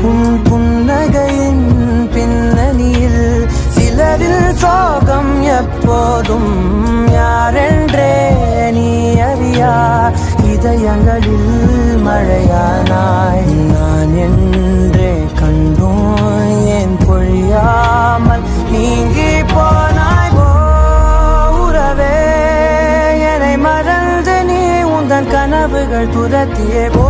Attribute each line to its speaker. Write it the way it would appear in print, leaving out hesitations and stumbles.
Speaker 1: உன் புன்னகையின் பின்னணியில் சிலரில் சோகம் எப்போதும் யாரென்றே நீ அறியா இதயங்களில் மழையானாய். நான் என்றே கண்டோம் ஏன் பொழியாமல் நீங்கி போனாய். உறவே என்னை மறந்து நீ உந்தன் கனவுகள் துரத்தியே போ.